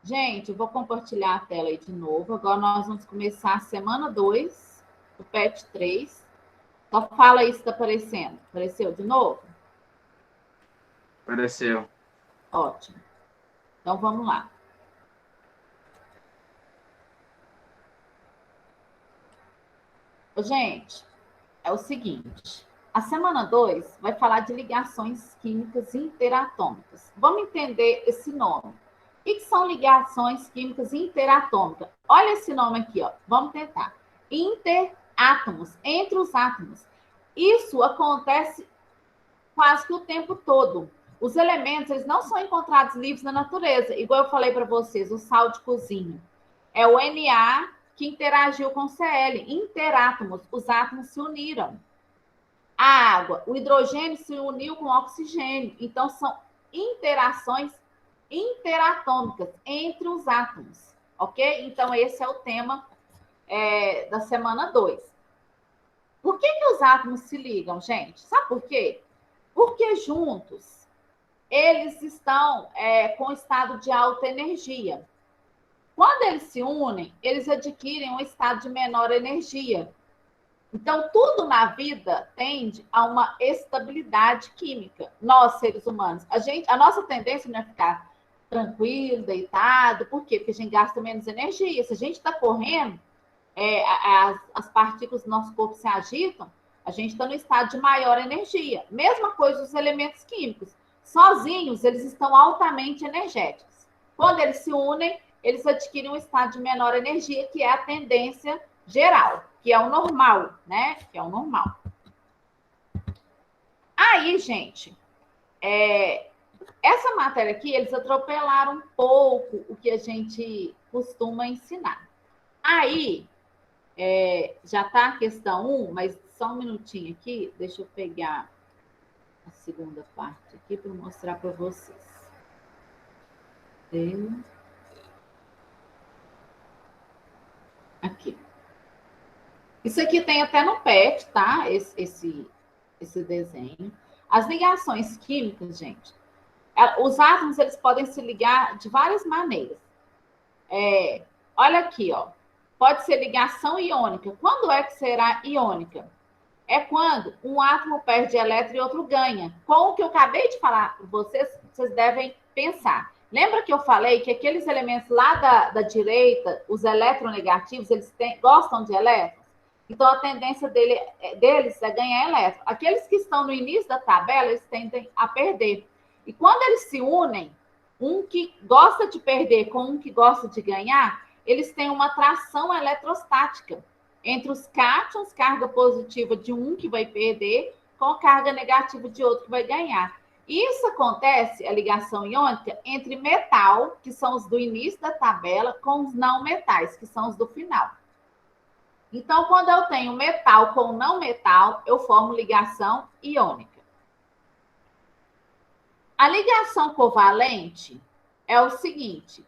Gente, eu vou compartilhar a tela aí de novo. Agora nós vamos começar a semana 2 do PET 3. Só fala aí se está aparecendo. Apareceu de novo? Apareceu. Ótimo. Então vamos lá. Gente, é o seguinte. A semana 2 vai falar de ligações químicas interatômicas. Vamos entender esse nome. O que são ligações químicas interatômicas? Olha esse nome aqui, ó. Vamos tentar. Interátomos, entre os átomos. Isso acontece quase que o tempo todo. Os elementos, eles não são encontrados livres na natureza. Igual eu falei para vocês, o sal de cozinha. É o Na que interagiu com o Cl. Interátomos, os átomos se uniram. A água, o hidrogênio se uniu com o oxigênio. Então, são interações interatômicas entre os átomos, ok? Então, esse é o tema da semana 2. Por que os átomos se ligam, gente? Sabe por quê? Porque juntos eles estão com estado de alta energia. Quando eles se unem, eles adquirem um estado de menor energia. Então, tudo na vida tende a uma estabilidade química. Nós, seres humanos, a nossa tendência não é ficar tranquilo, deitado. Por quê? Porque a gente gasta menos energia. Se a gente está correndo, as partículas do nosso corpo se agitam, a gente está no estado de maior energia. Mesma coisa os elementos químicos. Sozinhos, eles estão altamente energéticos. Quando eles se unem, eles adquirem um estado de menor energia, que é a tendência geral, que é o normal, né? Que é o normal. Aí, gente, essa matéria aqui, eles atropelaram um pouco o que a gente costuma ensinar. Aí, já está a questão 1, mas só um minutinho aqui, deixa eu pegar a segunda parte aqui para mostrar para vocês. Aqui. Isso aqui tem até no PET, tá? Esse desenho. As ligações químicas, gente, os átomos eles podem se ligar de várias maneiras. Olha aqui, ó. Pode ser ligação iônica. Quando é que será iônica? É quando um átomo perde elétron e outro ganha. Com o que eu acabei de falar para vocês, vocês devem pensar. Lembra que eu falei que aqueles elementos lá da direita, os eletronegativos, eles gostam de elétrons? Então, a tendência deles é ganhar elétron. Aqueles que estão no início da tabela, eles tendem a perder. E quando eles se unem, um que gosta de perder com um que gosta de ganhar, eles têm uma atração eletrostática entre os cátions, carga positiva de um que vai perder, com carga negativa de outro que vai ganhar. Isso acontece, a ligação iônica, entre metal, que são os do início da tabela, com os não metais, que são os do final. Então, quando eu tenho metal com não metal, eu formo ligação iônica. A ligação covalente é o seguinte,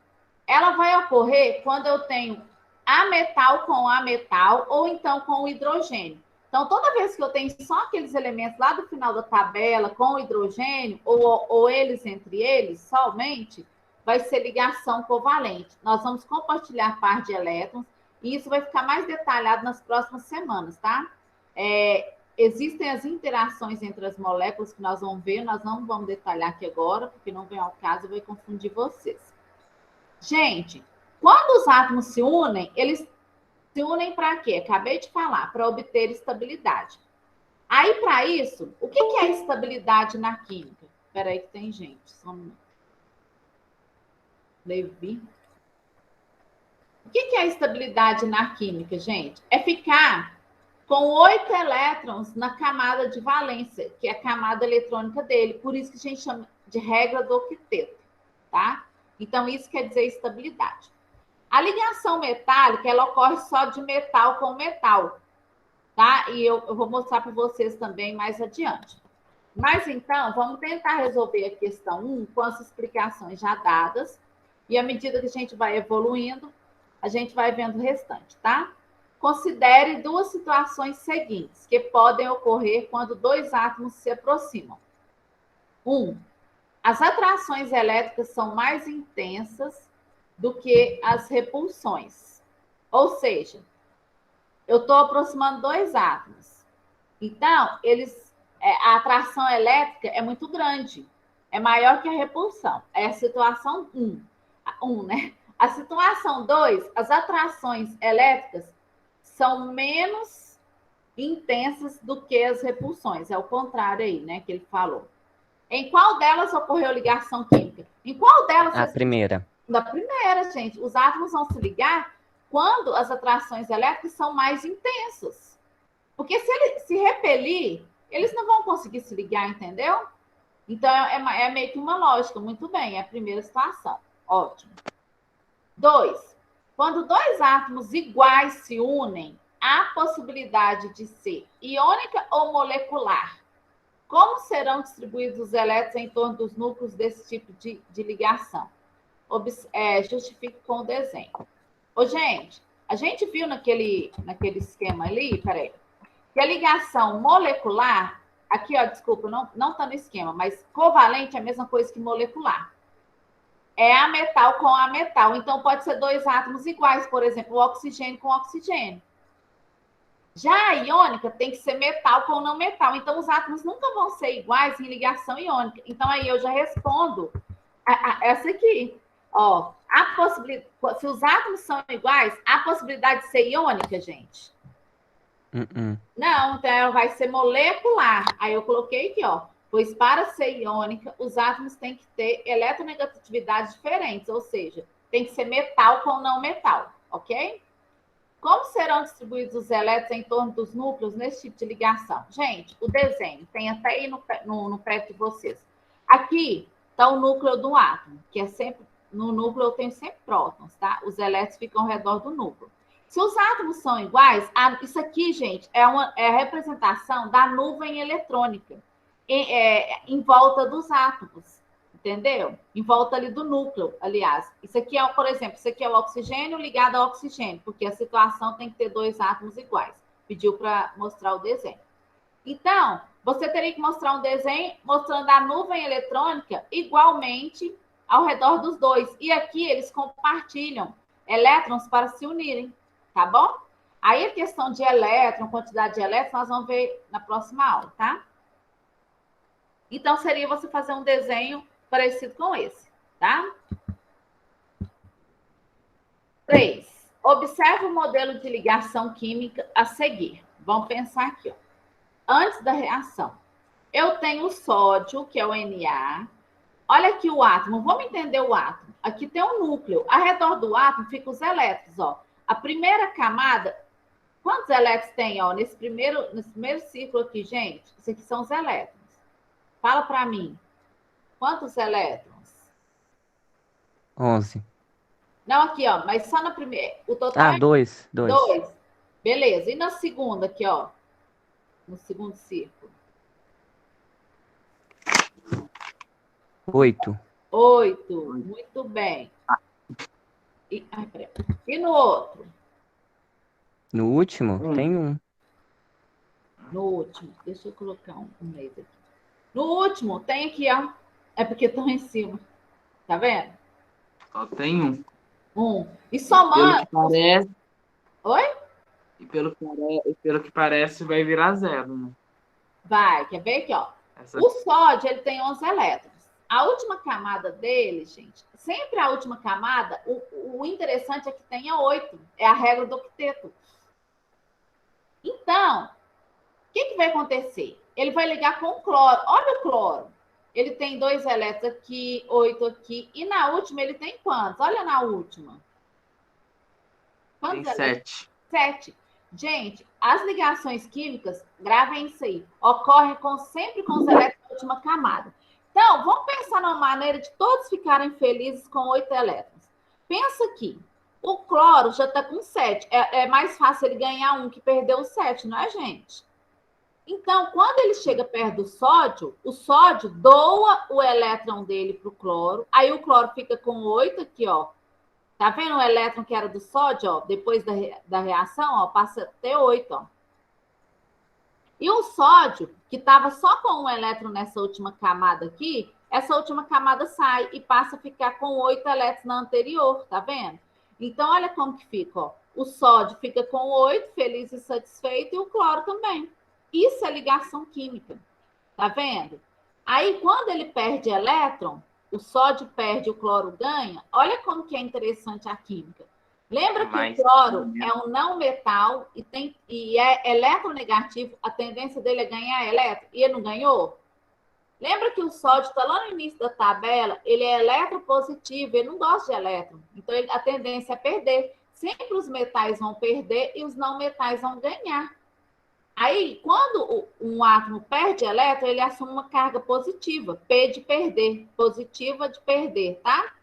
ela vai ocorrer quando eu tenho ametal com ametal ou então com o hidrogênio. Então, toda vez que eu tenho só aqueles elementos lá do final da tabela com o hidrogênio ou eles entre eles somente, vai ser ligação covalente. Nós vamos compartilhar par de elétrons e isso vai ficar mais detalhado nas próximas semanas, tá? Existem as interações entre as moléculas que nós vamos ver, nós não vamos detalhar aqui agora, porque não vem ao caso e vai confundir vocês. Gente, quando os átomos se unem, eles se unem para quê? Acabei de falar, para obter estabilidade. Aí, para isso, o que é estabilidade na química? Espera aí que tem gente, só um minuto. Levi. O que é estabilidade na química, gente? É ficar com 8 elétrons na camada de valência, que é a camada eletrônica dele. Por isso que a gente chama de regra do octeto, tá? Então, isso quer dizer estabilidade. A ligação metálica, ela ocorre só de metal com metal, tá? E eu vou mostrar para vocês também mais adiante. Mas, então, vamos tentar resolver a questão 1 com as explicações já dadas. E à medida que a gente vai evoluindo, a gente vai vendo o restante, tá? Considere duas situações seguintes que podem ocorrer quando dois átomos se aproximam. As atrações elétricas são mais intensas do que as repulsões. Ou seja, eu estou aproximando dois átomos. Então, a atração elétrica é muito grande, é maior que a repulsão. É a situação 1, né? A situação 2, as atrações elétricas são menos intensas do que as repulsões. É o contrário aí, né, que ele falou. Em qual delas ocorreu ligação química? Em qual delas? A primeira. Na primeira, gente. Os átomos vão se ligar quando as atrações elétricas são mais intensas. Porque se ele se repelir, eles não vão conseguir se ligar, entendeu? Então, é meio que uma lógica. Muito bem, é a primeira situação. Ótimo. 2. Quando dois átomos iguais se unem, há possibilidade de ser iônica ou molecular. Como serão distribuídos os elétrons em torno dos núcleos desse tipo de ligação? Justifique com o desenho. Ô, gente, a gente viu naquele esquema ali, peraí, que a ligação molecular, aqui, ó, desculpa, não está no esquema, mas covalente é a mesma coisa que molecular. É a metal com a metal. Então, pode ser dois átomos iguais, por exemplo, o oxigênio com oxigênio. Já a iônica tem que ser metal com não metal. Então, os átomos nunca vão ser iguais em ligação iônica. Então, aí eu já respondo essa aqui. Ó, a possibilidade, se os átomos são iguais, há possibilidade de ser iônica, gente? Não, então ela vai ser molecular. Aí eu coloquei aqui, ó. Pois para ser iônica, os átomos têm que ter eletronegatividades diferentes, ou seja, tem que ser metal com não metal, ok? Como serão distribuídos os elétrons em torno dos núcleos nesse tipo de ligação? Gente, o desenho tem até aí no pé de vocês. Aqui está o núcleo do átomo, que é sempre, no núcleo eu tenho sempre prótons, tá? Os elétrons ficam ao redor do núcleo. Se os átomos são iguais, isso aqui, gente, é a representação da nuvem eletrônica em volta dos átomos, entendeu? Em volta ali do núcleo, aliás. Isso aqui é, por exemplo, isso aqui é o oxigênio ligado ao oxigênio, porque a situação tem que ter dois átomos iguais. Pediu para mostrar o desenho. Então, você teria que mostrar um desenho mostrando a nuvem eletrônica igualmente ao redor dos dois. E aqui eles compartilham elétrons para se unirem, tá bom? Aí a questão de elétron, quantidade de elétrons, nós vamos ver na próxima aula, tá? Então, seria você fazer um desenho parecido com esse, tá? 3. Observe o modelo de ligação química a seguir. Vamos pensar aqui, ó. Antes da reação. Eu tenho o sódio, que é o Na. Olha aqui o átomo. Vamos entender o átomo. Aqui tem um núcleo. Ao redor do átomo ficam os elétrons, ó. A primeira camada, quantos elétrons tem, ó, nesse primeiro círculo aqui, gente? Isso aqui são os elétrons. Fala para mim. Quantos elétrons? 11. Não, aqui, ó, mas só na primeira. O total é 2. 2. Beleza. E na segunda aqui, ó? No segundo círculo? 8. 8. Muito bem. E no outro? No último, tem 1. No último. Deixa eu colocar um mês aqui. No último, tem aqui, ó. É porque estão em cima. Tá vendo? Só tem um. 1. E somando. Pelo que parece. Oi? E pelo que parece, vai virar 0, né? Vai. Quer ver aqui, ó? O sódio, ele tem 11 elétrons. A última camada dele, gente, sempre a última camada, o interessante é que tenha 8. É a regra do octeto. Então, o que vai acontecer? Ele vai ligar com o cloro. Olha o cloro. Ele tem 2 elétrons aqui, 8 aqui. E na última ele tem quantos? Olha na última. Quantos tem elétrons? 7. 7. Gente, as ligações químicas, gravem isso aí, ocorrem sempre com os elétrons da última camada. Então, vamos pensar numa maneira de todos ficarem felizes com 8 elétrons. Pensa aqui, o cloro já está com 7. É mais fácil ele ganhar um que perdeu o 7, não é, gente? Então, quando ele chega perto do sódio, o sódio doa o elétron dele para o cloro, aí o cloro fica com 8 aqui, ó. Tá vendo o elétron que era do sódio, ó? Depois da reação, ó, passa até 8, ó. E o sódio, que estava só com um elétron nessa última camada aqui, essa última camada sai e passa a ficar com 8 elétrons na anterior, tá vendo? Então, olha como que fica, ó. O sódio fica com 8, feliz e satisfeito, e o cloro também. Isso é ligação química, tá vendo? Aí, quando ele perde elétron, o sódio perde, o cloro ganha, olha como que é interessante a química. Lembra que o cloro é um não metal e é eletronegativo, a tendência dele é ganhar elétron, e ele não ganhou? Lembra que o sódio está lá no início da tabela, ele é eletropositivo, ele não gosta de elétron. Então, a tendência é perder. Sempre os metais vão perder e os não metais vão ganhar. Aí, quando um átomo perde elétron, ele assume uma carga positiva, P de perder, positiva de perder, tá?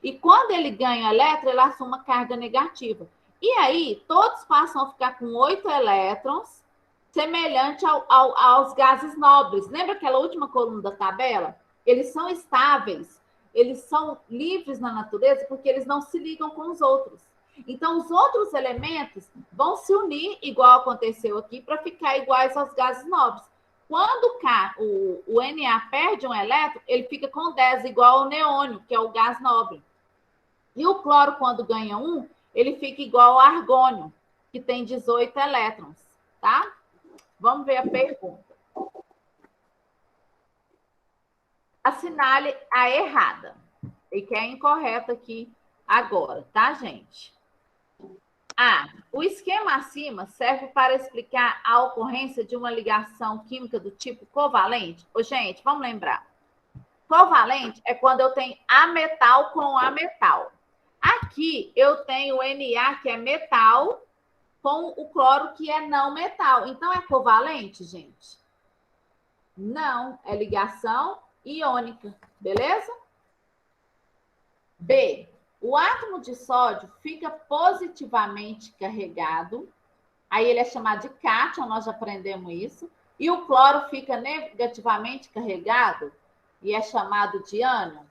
E quando ele ganha elétron, ele assume uma carga negativa. E aí, todos passam a ficar com 8 elétrons, semelhante aos gases nobres. Lembra aquela última coluna da tabela? Eles são estáveis, eles são livres na natureza porque eles não se ligam com os outros. Então, os outros elementos vão se unir, igual aconteceu aqui, para ficar iguais aos gases nobres. Quando o Na perde um elétron, ele fica com 10, igual ao neônio, que é o gás nobre. E o cloro, quando ganha um, ele fica igual ao argônio, que tem 18 elétrons, tá? Vamos ver a pergunta. Assinale a errada. E que é incorreta aqui agora, tá, gente? O esquema acima serve para explicar a ocorrência de uma ligação química do tipo covalente. Ô, gente, vamos lembrar. Covalente é quando eu tenho A metal com A metal. Aqui eu tenho o Na, que é metal, com o cloro, que é não metal. Então, é covalente, gente? Não, é ligação iônica, beleza? B. O átomo de sódio fica positivamente carregado, aí ele é chamado de cátion, nós já aprendemos isso, e o cloro fica negativamente carregado e é chamado de ânion.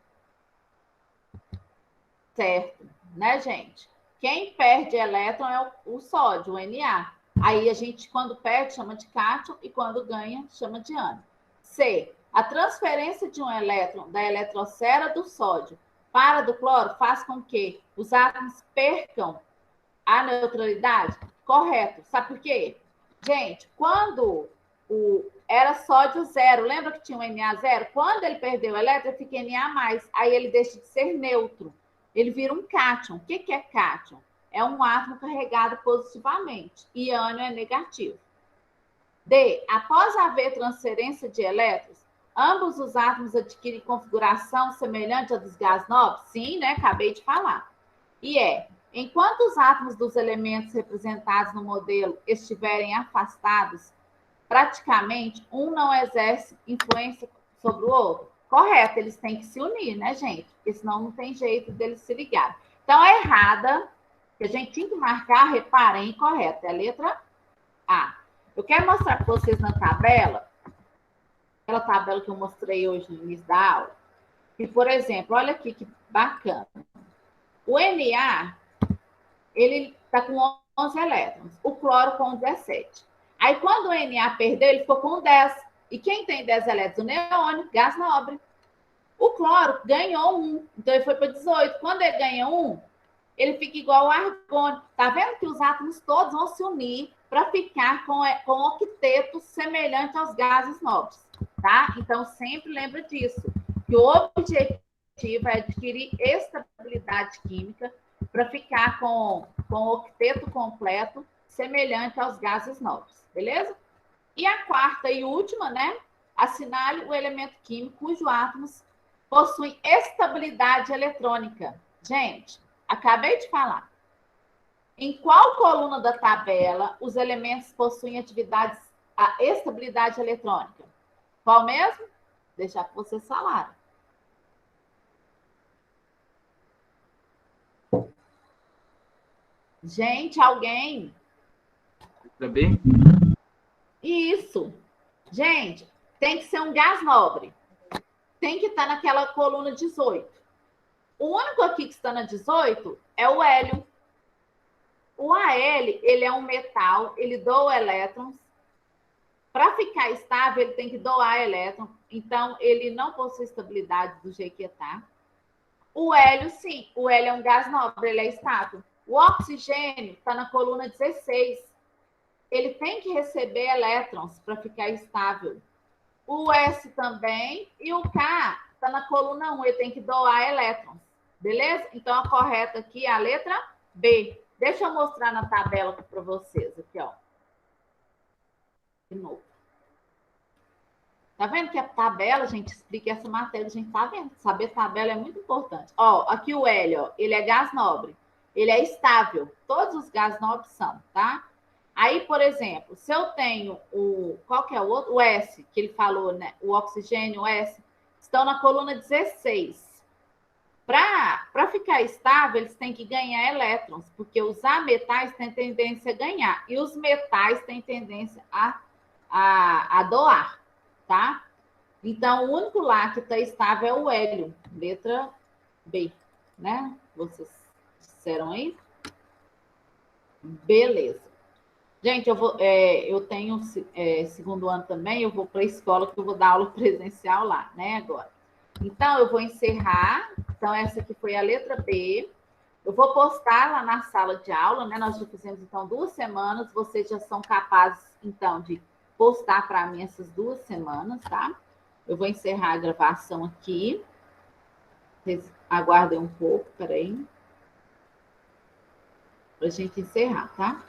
Certo, né, gente? Quem perde elétron é o sódio, o Na. Aí a gente, quando perde, chama de cátion e quando ganha, chama de ânion. C. A transferência de um elétron da eletrosfera do sódio para do cloro faz com que os átomos percam a neutralidade? Correto. Sabe por quê? Gente, quando era sódio zero, lembra que tinha um Na zero? Quando ele perdeu o elétron, fica Na+, aí ele deixa de ser neutro. Ele vira um cátion. O que é cátion? É um átomo carregado positivamente. E ânion é negativo. D. Após haver transferência de elétrons, ambos os átomos adquirem configuração semelhante à dos gases nobres? Sim, né? Acabei de falar. E enquanto os átomos dos elementos representados no modelo estiverem afastados, praticamente um não exerce influência sobre o outro. Correto, eles têm que se unir, né, gente? Porque senão não tem jeito deles se ligarem. Então, a errada, que a gente tinha que marcar, reparem, correta, é a letra A. Eu quero mostrar para vocês na tabela, aquela tabela que eu mostrei hoje no início da aula, que, por exemplo, olha aqui que bacana. O Na, ele está com 11 elétrons, o cloro com 17. Aí, quando o Na perdeu, ele ficou com 10. E quem tem 10 elétrons? O neônio, gás nobre. O cloro ganhou 1, então ele foi para 18. Quando ele ganha 1, ele fica igual ao argônio. Tá vendo que os átomos todos vão se unir para ficar com octetos semelhantes aos gases nobres, tá? Então, sempre lembra disso, que o objetivo é adquirir estabilidade química para ficar com octeto completo semelhante aos gases nobres, beleza? E a quarta e última, né? Assinale o elemento químico cujo átomos possuem estabilidade eletrônica. Gente, acabei de falar. Em qual coluna da tabela os elementos possuem a estabilidade eletrônica? Qual mesmo? Deixar para vocês falarem. Gente, alguém? B? Isso. Gente, tem que ser um gás nobre. Tem que estar naquela coluna 18. O único aqui que está na 18 é o hélio. O Al, ele é um metal, ele doa elétrons. Para ficar estável, ele tem que doar elétron. então ele não possui estabilidade do jeito que está. O hélio, sim, o hélio é um gás nobre, ele é estável. O oxigênio está na coluna 16. Ele tem que receber elétrons para ficar estável. O S também, e o K está na coluna 1, ele tem que doar elétrons. Beleza? Então, a correta aqui é a letra B. Deixa eu mostrar na tabela para vocês. Aqui, ó. De novo. Tá vendo que a tabela, gente, explica essa matéria, a gente tá vendo. Saber tabela é muito importante. Ó, aqui o hélio, ó, ele é gás nobre. Ele é estável. Todos os gases nobres são, tá? Aí, por exemplo, se eu tenho o... Qual que é o outro? O S, que ele falou, né? O oxigênio, o S, estão na coluna 16. Para ficar estável, eles têm que ganhar elétrons, porque os ametais têm tendência a ganhar, e os metais têm tendência a doar, tá? Então, o único lá que está estável é o hélio, letra B, né? Vocês disseram aí? Beleza. Gente, eu tenho segundo ano também, eu vou para a escola, que eu vou dar aula presencial lá, né, agora. Então, eu vou encerrar. Então, essa aqui foi a letra B. Eu vou postar lá na sala de aula, né? Nós já fizemos, então, 2 semanas. Vocês já são capazes, então, de postar para mim essas 2 semanas, tá? Eu vou encerrar a gravação aqui. Vocês aguardem um pouco, peraí. Para a gente encerrar, tá?